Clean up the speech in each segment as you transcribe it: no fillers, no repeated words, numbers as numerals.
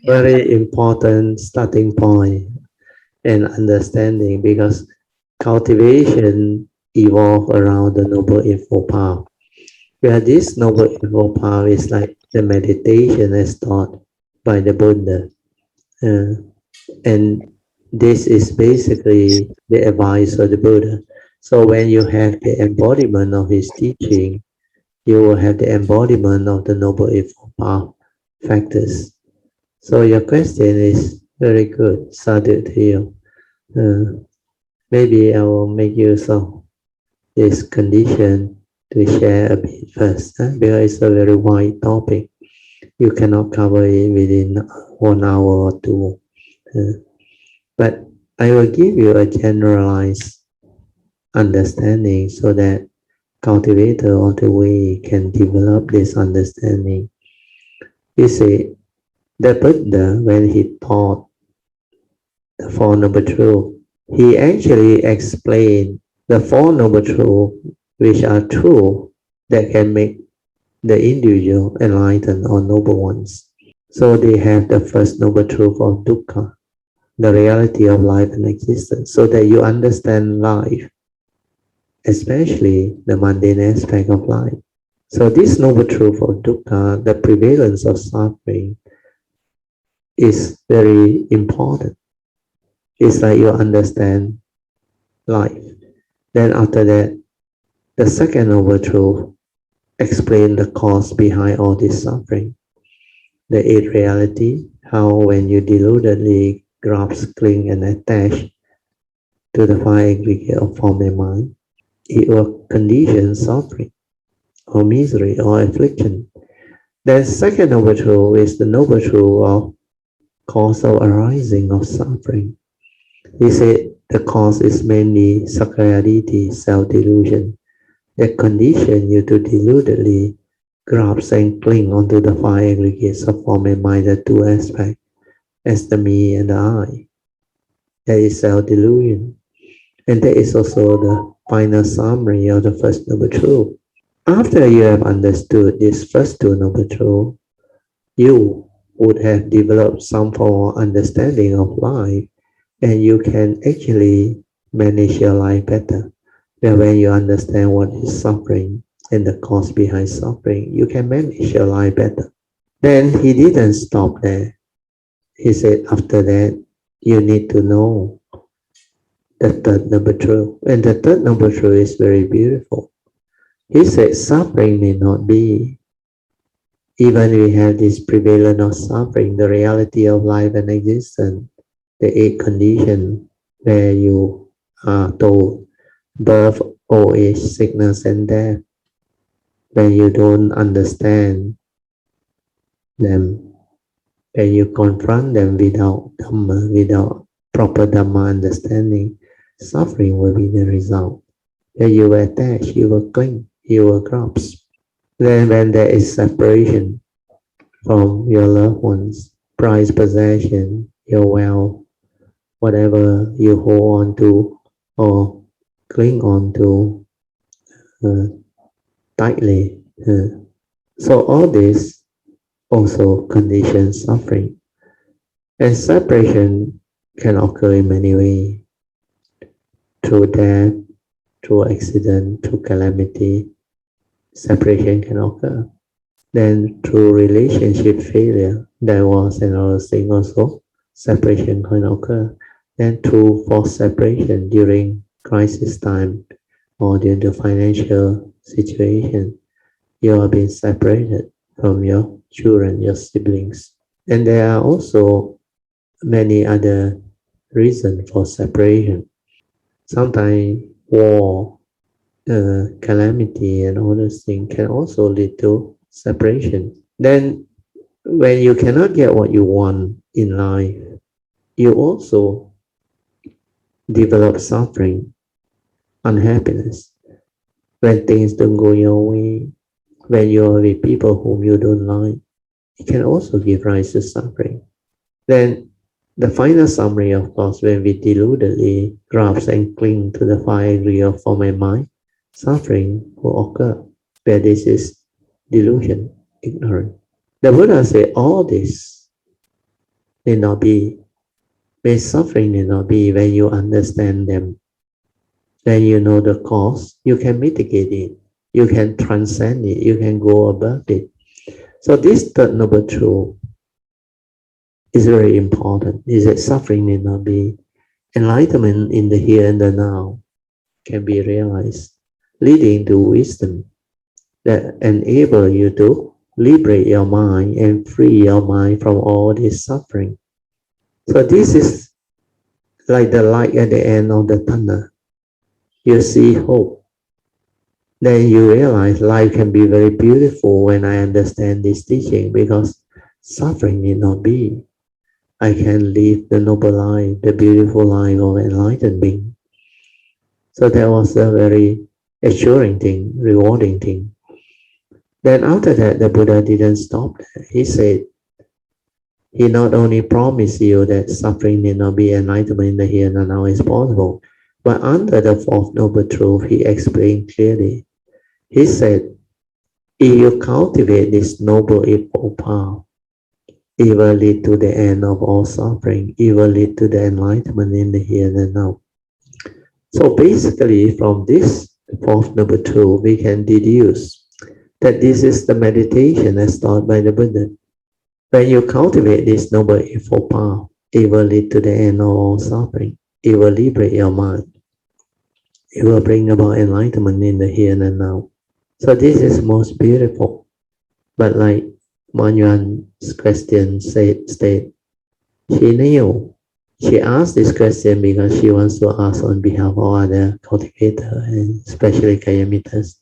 very important starting point and understanding because cultivation evolved around the Noble Eightfold Path. Where this Noble Eightfold Path is like the meditation as taught by the Buddha. Uh, and this is basically the advice of the Buddha. So when you have the embodiment of his teaching, you will have the embodiment of the Noble Eightfold Path factors. So your question is very good. Sadhu to you. Maybe I will make use of this condition to share a bit first, because it's a very wide topic. You cannot cover it within 1 hour or two. But I will give you a generalized understanding so that cultivator of the way can develop this understanding. You see, the Buddha, when he taught the Four Noble Truths, he actually explained the Four Noble Truths, which are true that can make the individual enlightened or noble ones. So they have the first noble truth of dukkha, the reality of life and existence, so that you understand life, especially the mundane aspect of life. So this noble truth of dukkha, the prevalence of suffering, is very important. It's like you understand life. Then after that, the second noble truth explain the cause behind all this suffering. The eighth reality, how when you deludedly grasp, cling and attach to the five aggregate of form and mind, it will condition suffering or misery or affliction. The second noble truth is the noble truth of cause of arising of suffering. He said the cause is mainly sakkayaditi, self-delusion, that condition you to deludedly grasp and cling onto the five aggregates of form and mind, the two aspects, as the me and the I. That is self-delusion. And that is also the final summary of the first noble truth. After you have understood these first two noble truths, you would have developed some form of understanding of life, and you can actually manage your life better. Where when you understand what is suffering and the cause behind suffering, you can manage your life better. Then he didn't stop there. He said after that, you need to know the third noble truth. And the third noble truth is very beautiful. He said suffering may not be. Even we have this prevalence of suffering, the reality of life and existence, the eight conditions where you are told birth, old age, sickness, and death. When you don't understand them, when you confront them without Dhamma, without proper Dhamma understanding, suffering will be the result. When you will attach, you will cling, you will grasp. Then when there is separation from your loved ones, prized possession, your wealth, whatever you hold on to or cling on to uh, tightly. So all this also conditions suffering. And separation can occur in many ways, through death, through accident, through calamity. Separation can occur. Then through relationship failure, divorce and other things also, separation can occur. Then through forced separation during crisis time or during the financial situation, you are being separated from your children, your siblings. And there are also many other reasons for separation. Sometimes war, calamity and all those things can also lead to separation. Then when you cannot get what you want in life, you also develop suffering, unhappiness. When things don't go your way, when you are with people whom you don't like, it can also give rise to suffering. Then the final summary, of course, when we deludedly grasp and cling to the five aggregates of form and mind, suffering will occur, where this is delusion, ignorance. The Buddha said all this need not be, may suffering need not be. When you understand them, when you know the cause, you can mitigate it, you can transcend it, you can go above it. So this third noble truth is very important, is that suffering need not be. Enlightenment in the here and the now can be realized, leading to wisdom that enable you to liberate your mind and free your mind from all this suffering. So this is like the light at the end of the tunnel. You see hope. Then you realize life can be very beautiful when I understand this teaching, because suffering need not be. I can live the noble life, the beautiful life of enlightened being. So that was a very assuring thing, rewarding thing. Then after that, the Buddha didn't stop there. He said, he not only promised you that suffering need not be, enlightenment in the here and now is possible, but under the fourth noble truth, he explained clearly. He said, if you cultivate this noble eightfold path, it will lead to the end of all suffering. It will lead to the enlightenment in the here and now. So basically, from this fourth noble truth, we can deduce that this is the meditation as taught by the Buddha. When you cultivate this noble eightfold path, it will lead to the end of all suffering. It will liberate your mind. It will bring about enlightenment in the here and now. So this is most beautiful. But like Yuan's question state, she knew. She asked this question because she wants to ask on behalf of other cultivators, and especially Kayamitas,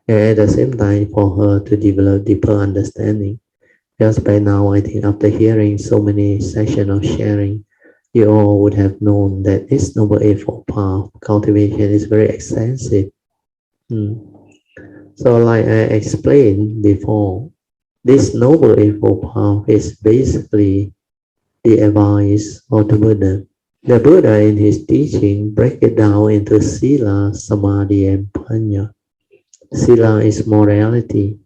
and at the same time for her to develop deeper understanding. Because by now, I think after hearing so many sessions of sharing, you all would have known that this Noble Eightfold Path cultivation is very extensive. So like I explained before, this Noble Eightfold Path is basically the advice of the Buddha. The Buddha in his teaching break it down into Sila, Samadhi, and Panya. Sila is morality.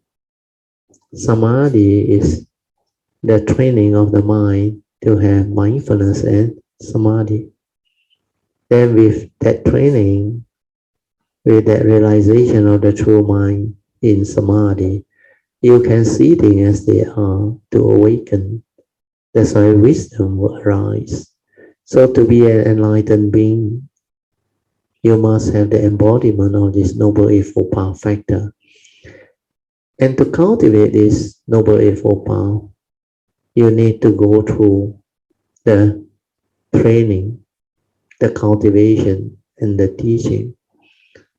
Samadhi is the training of the mind to have mindfulness and Samadhi. Then with that training, with that realization of the true mind in Samadhi, you can see things as they are to awaken. That's why wisdom will arise. So to be an enlightened being, you must have the embodiment of this Noble Eightfold Path factor. And to cultivate this Noble Eightfold Path, you need to go through the training, the cultivation, and the teaching.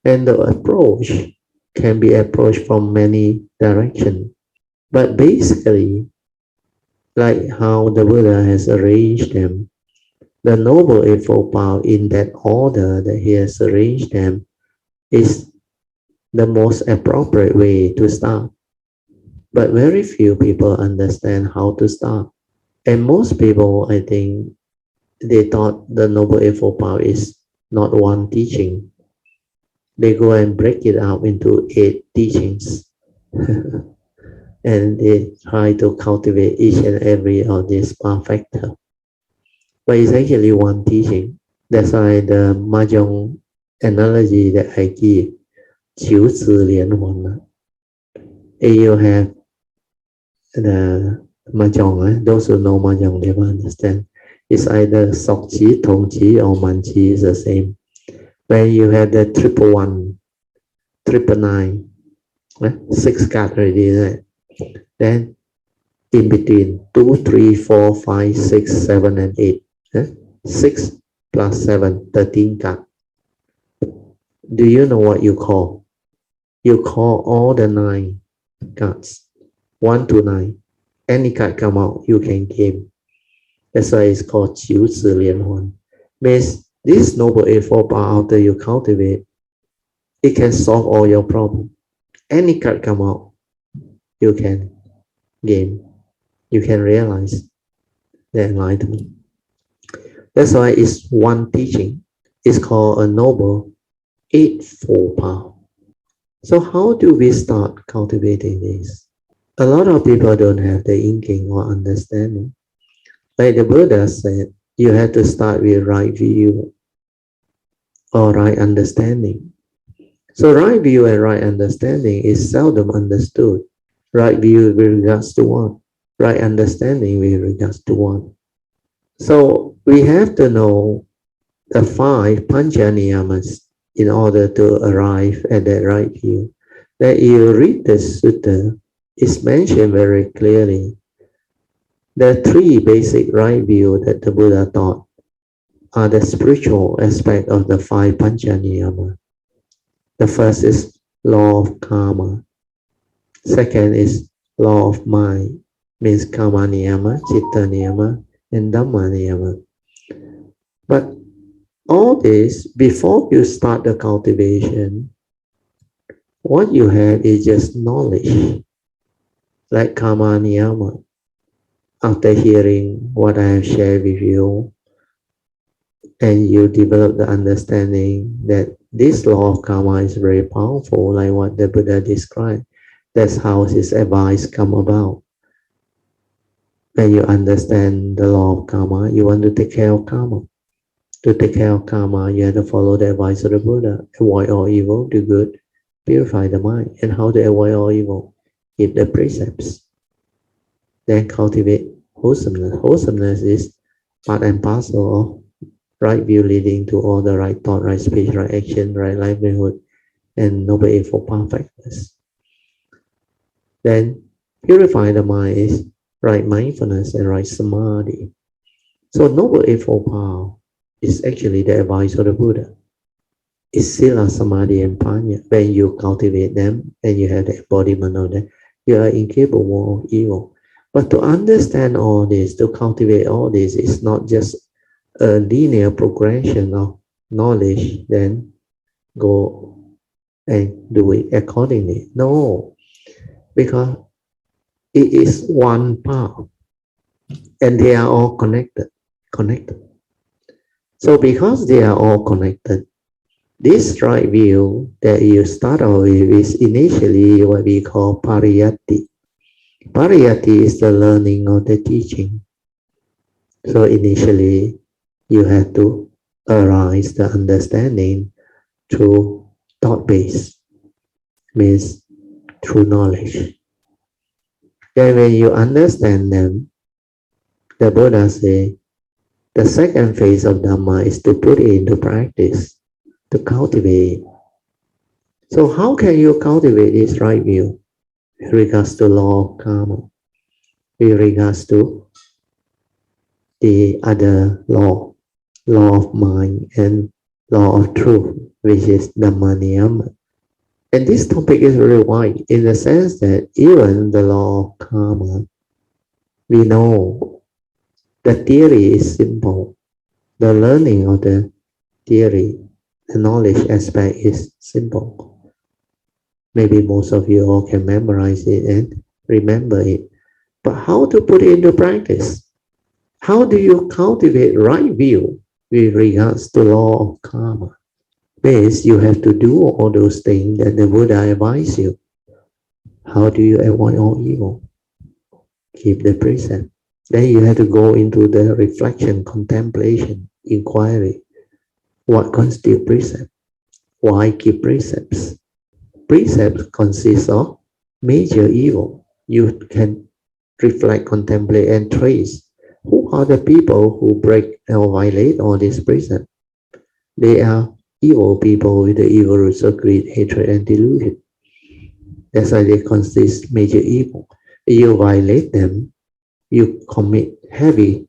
And the approach can be approached from many directions. But basically, like how the Buddha has arranged them, the Noble Eightfold Path in that order that he has arranged them is the most appropriate way to start. But very few people understand how to start. And most people, I think, they thought the Noble Eightfold Path is not one teaching. They go and break it up into 8 teachings. And they try to cultivate each and every of these path factor. But it's actually one teaching. That's why the Mahjong analogy that I give, 九子连环. If you have the Mahjong, those who know Mahjong, they will understand. It's either Sok Chi, Tong Chi, or Man Chi is the same. When you have the triple one, triple nine, 6 cards already, right? Then in between 2, 3, 4, 5, 6, 7, and 8. 6 plus 7, 13 cards. Do you know what you call? You call all the 9 cards, 1 to 9. Any card come out, you can game. That's why it's called 九子连环. Means this Noble Eightfold Path, after you cultivate, it can solve all your problems. Any card come out, you can game. You can realize the enlightenment. That's why it's one teaching. It's called a Noble Eightfold Path. So how do we start cultivating this? A lot of people don't have the inking or understanding. Like the Buddha said, you have to start with right view or right understanding. So right view and right understanding is seldom understood. Right view with regards to what? Right understanding with regards to what? So we have to know the five pancha niyamas in order to arrive at that right view. That you read the sutta, it's mentioned very clearly. There are three basic right view that the Buddha taught are the spiritual aspect of the five pancha niyama. The first is law of karma. Second is law of mind, means karma niyama, chitta niyama, and dhamma niyama. But all this, before you start the cultivation, what you have is just knowledge, like karma niyama. After hearing what I have shared with you, and you develop the understanding that this law of karma is very powerful, like what the Buddha described. That's how his advice come about. When you understand the law of karma, you want to take care of karma. To take care of karma, you have to follow the advice of the Buddha. Avoid all evil, do good, purify the mind. And how to avoid all evil? Keep the precepts. Then cultivate wholesomeness. Wholesomeness is part and parcel of right view leading to all the right thought, right speech, right action, right livelihood, and noble eightfold perfectness. Then purify the mind is right mindfulness and right samadhi. So noble eightfold power is actually the advice of the Buddha. It's sila, samadhi, and panya. When you cultivate them and you have the embodiment of them, you are incapable of evil. But to understand all this, to cultivate all this, is not just a linear progression of knowledge, then go and do it accordingly. No, because it is one path and they are all connected. So because they are all connected, this right view that you start off with is initially what we call pariyatti. Pariyatti is the learning of the teaching. So initially you have to arise the understanding through thought base, means through knowledge. Then when you understand them, the Buddha say, the second phase of Dhamma is to put it into practice, to cultivate. So how can you cultivate this right view with regards to law of karma, with regards to the other law, law of mind and law of truth, which is Dhamma niyama. And this topic is very wide in the sense that even the law of karma, we know the theory is simple. The learning of the theory, the knowledge aspect is simple. Maybe most of you all can memorize it and remember it. But how to put it into practice? How do you cultivate right view with regards to law of karma? Means you have to do all those things that the Buddha advised you. How do you avoid all evil? Keep the precept. Then you have to go into the reflection, contemplation, inquiry. What constitutes precept? Why keep precepts? Precepts consist of major evil. You can reflect, contemplate, and trace. Who are the people who break or violate all these precepts? They are evil people with the evil roots of greed, hatred, and delusion. That's why they consist major evil. You violate them, you commit heavy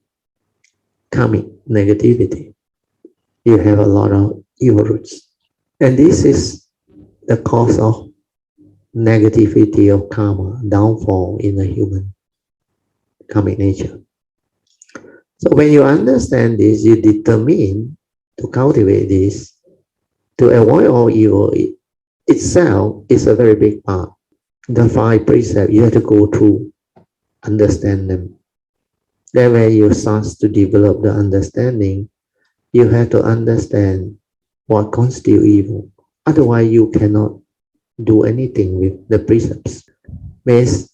karmic negativity. You have a lot of evil roots. And this is the cause of negativity of karma, downfall in the human karmic nature. So when you understand this, you determine to cultivate this, to avoid all evil itself is a very big part. The five precepts, you have to go through, understand them. Then when you start to develop the understanding, you have to understand what constitutes evil. Otherwise, you cannot do anything with the precepts. Means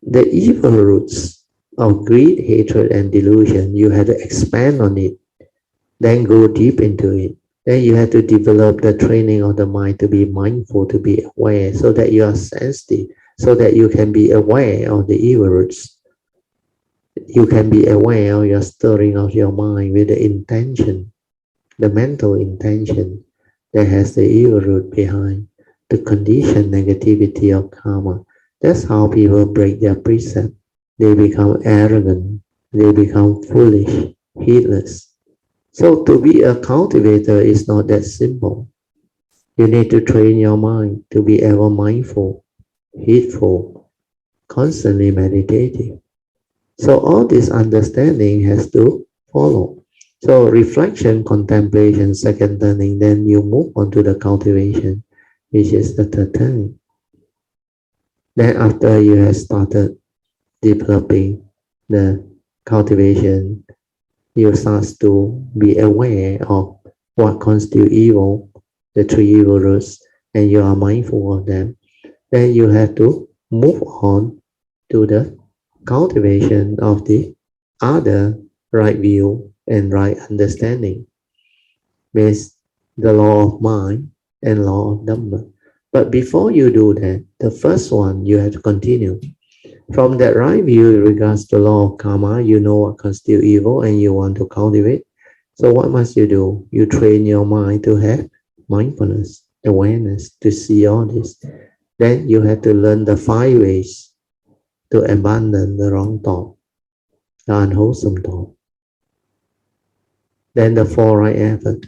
the evil roots of greed, hatred, and delusion, you have to expand on it, then go deep into it. Then you have to develop the training of the mind to be mindful, to be aware, so that you are sensitive, so that you can be aware of the evil roots. You can be aware of your stirring of your mind with the intention, the mental intention that has the evil root behind, the conditioned negativity of karma. That's how people break their precept. They become arrogant, they become foolish, heedless. So to be a cultivator is not that simple. You need to train your mind to be ever mindful, heedful, constantly meditative. So all this understanding has to follow. So reflection, contemplation, second turning, then you move on to the cultivation, which is the third turning. Then after you have started developing the cultivation, you start to be aware of what constitutes evil, the three evil roots, and you are mindful of them. Then you have to move on to the cultivation of the other right view and right understanding based the law of mind and law of Dhamma. But before you do that, the first one you have to continue. From that right view in regards to law of karma, you know what constitutes evil and you want to cultivate. So what must you do? You train your mind to have mindfulness, awareness, to see all this. Then you have to learn the 5 ways to abandon the wrong thought, the unwholesome thought. Then the 4 right effort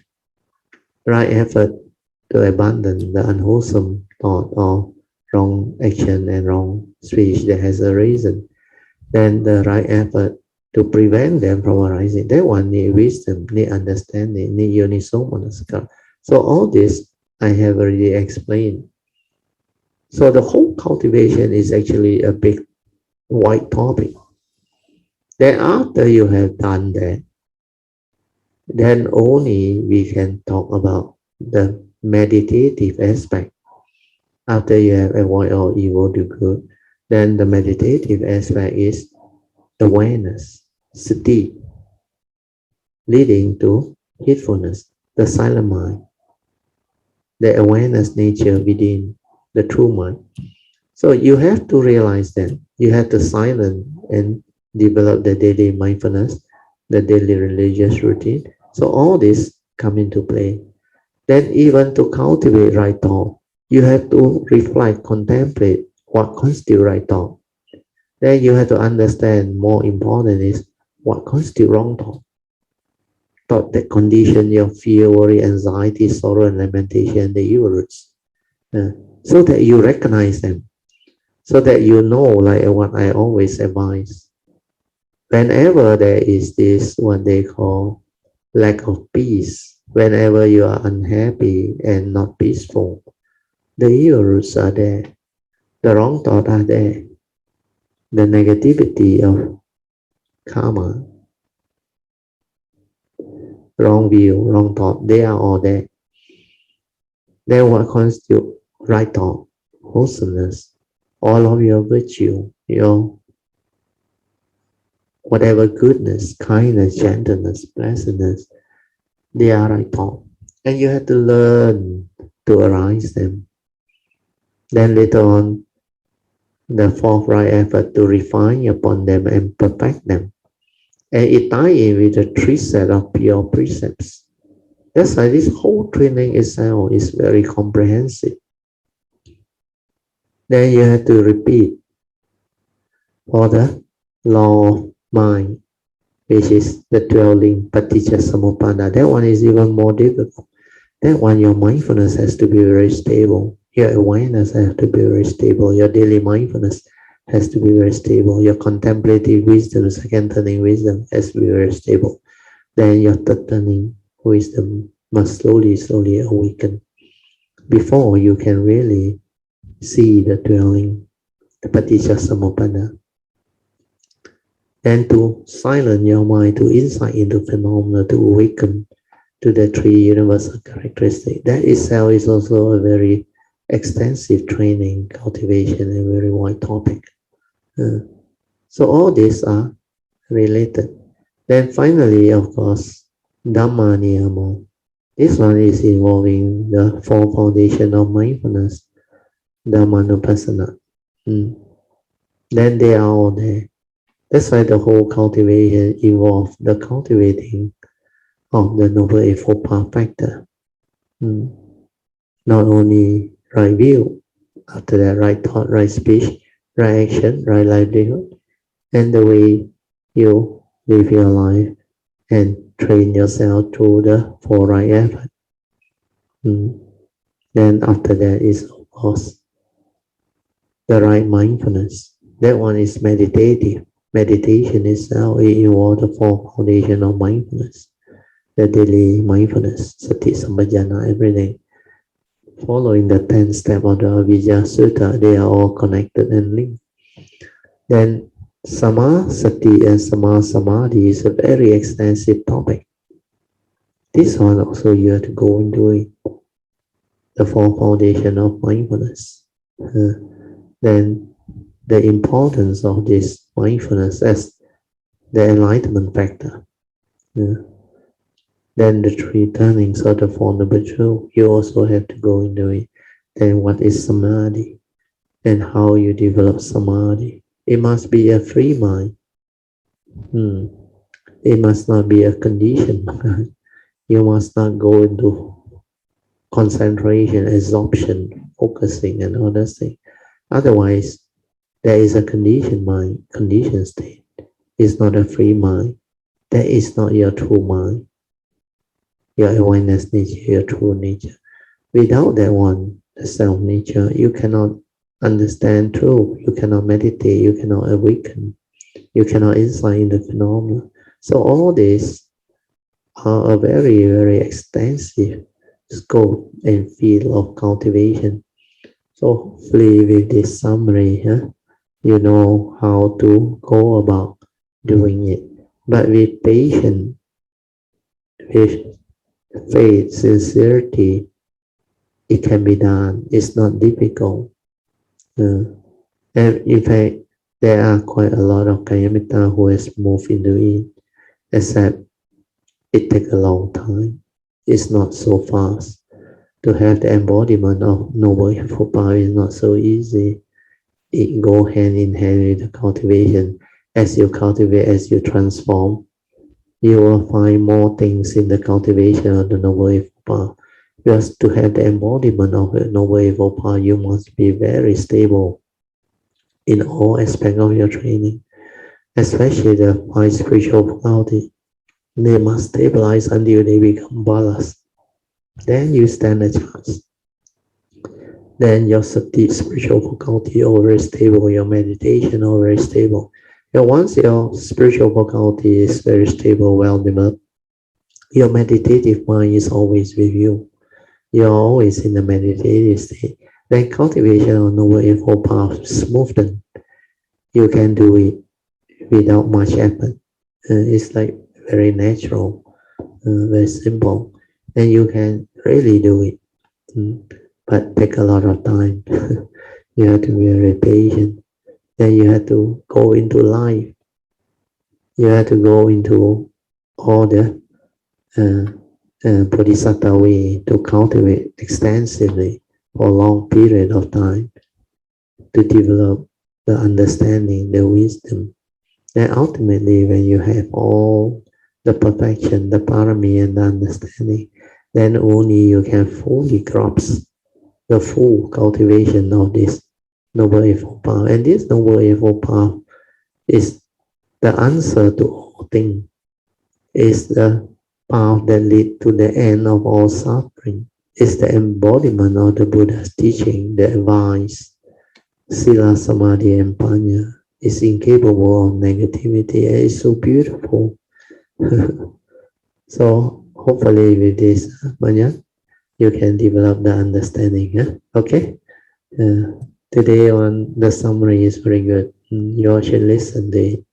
to abandon the unwholesome thought or wrong action and wrong speech that has arisen. Then the right effort to prevent them from arising. That one need wisdom, need understanding, need yoniso-manasikara. So all this I have already explained. So the whole cultivation is actually a big wide topic. Then after you have done that, then only we can talk about the meditative aspect. After you have avoid all evil, do good, then the meditative aspect is awareness, sati, leading to heedfulness, the silent mind, the awareness nature within the true mind. So you have to realize that you have to silence and develop the daily mindfulness, the daily religious routine. So all this come into play. Then even to cultivate right thought, you have to reflect, contemplate what constitutes right thought. Then you have to understand more important is what constitutes wrong thought. Thought that condition your fear, worry, anxiety, sorrow, and lamentation, the evil roots. So that you recognize them. So that you know, like what I always advise. Whenever there is this, what they call lack of peace, whenever you are unhappy and not peaceful, the evil roots are there. The wrong thoughts are there. The negativity of karma, wrong view, wrong thought, they are all there. Then what constitutes right thought? Wholesomeness. All of your virtue, your whatever goodness, kindness, gentleness, blessedness, they are right thought. And you have to learn to arise them. Then later on, the fourth right effort to refine upon them and perfect them. And it ties in with the 3 set of pure precepts. That's why this whole training itself is very comprehensive. Then you have to repeat for the law of mind, which is the dwelling paticca samuppada. That one is even more difficult. That one, your mindfulness has to be very stable. Your awareness has to be very stable. Your daily mindfulness has to be very stable. Your contemplative wisdom, second turning wisdom has to be very stable. Then your third turning wisdom must slowly awaken before you can really see the dwelling, the paticca samuppada. Then to silence your mind, to insight into phenomena, to awaken to the 3 universal characteristics. That itself is also a very extensive training, cultivation, a very wide topic. So all these are related. Then finally, of course, Dhamma Niyama. This one is involving the four foundation of mindfulness, Dhammanupassana. Mm. Then they are all there. That's why the whole cultivation involves the cultivating of the Noble Eightfold Path factor. Mm. Not only right view, after that right thought, right speech, right action, right livelihood, and the way you live your life and train yourself through the four right effort. Mm. Then after that is of course the right mindfulness. That one is meditative. Meditation itself it involves the four foundation of mindfulness. The daily mindfulness, sati sampajana, everything. Following the 10 steps of the Avijja Sutta, they are all connected and linked. Then Sama Sati and Sama Samadhi is a very extensive topic. This one also you have to go into it. The four foundation of mindfulness. Then the importance of this mindfulness as the enlightenment factor. Then the three turnings of the Four Noble Truths, you also have to go into it. Then what is Samadhi? And how you develop Samadhi? It must be a free mind. It must not be a conditioned mind. You must not go into concentration, absorption, focusing, and other things. Otherwise, there is a conditioned mind, conditioned state. It's not a free mind. That is not your true mind, your awareness nature, your true nature. Without that one, the self nature, you cannot understand truth, you cannot meditate, you cannot awaken, you cannot insight in the phenomena. So all these are a very, very extensive scope and field of cultivation. So hopefully with this summary, you know how to go about doing it. But with patience, with faith, sincerity, it can be done. It's not difficult. And in fact, there are quite a lot of Kayamita who has moved into it, except it takes a long time. It's not so fast. To have the embodiment of Noble Eightfold Path is not so easy. It goes hand in hand with the cultivation. As you cultivate, as you transform, you will find more things in the cultivation of the Noble Eightfold Path. Just to have the embodiment of the Noble Eightfold Path, you must be very stable in all aspects of your training, especially the five spiritual faculties. They must stabilize until they become ballast. Then you stand a chance. Then your sati spiritual faculty always stable, your meditation always stable. And once your spiritual faculty is very stable, well developed, your meditative mind is always with you. You're always in the meditative state. Then cultivation of Noble Eightfold Path smoothen. You can do it without much effort. It's like very natural, very simple, and you can really do it. But take a lot of time. You have to be very patient. Then you have to go into life. You have to go into all the bodhisattva way to cultivate extensively for a long period of time to develop the understanding, the wisdom. Then ultimately, when you have all the perfection, the parami and the understanding, then only you can fully grasp the full cultivation of this Noble Eightfold Path. And this Noble Eightfold Path is the answer to all things, is the path that leads to the end of all suffering. It's the embodiment of the Buddha's teaching, the advice, Sila, Samadhi, and Panya. Is incapable of negativity and it's so beautiful. So hopefully with this, Manya, you can develop the understanding. Okay? Today on the summary is very good. You all should listen to it.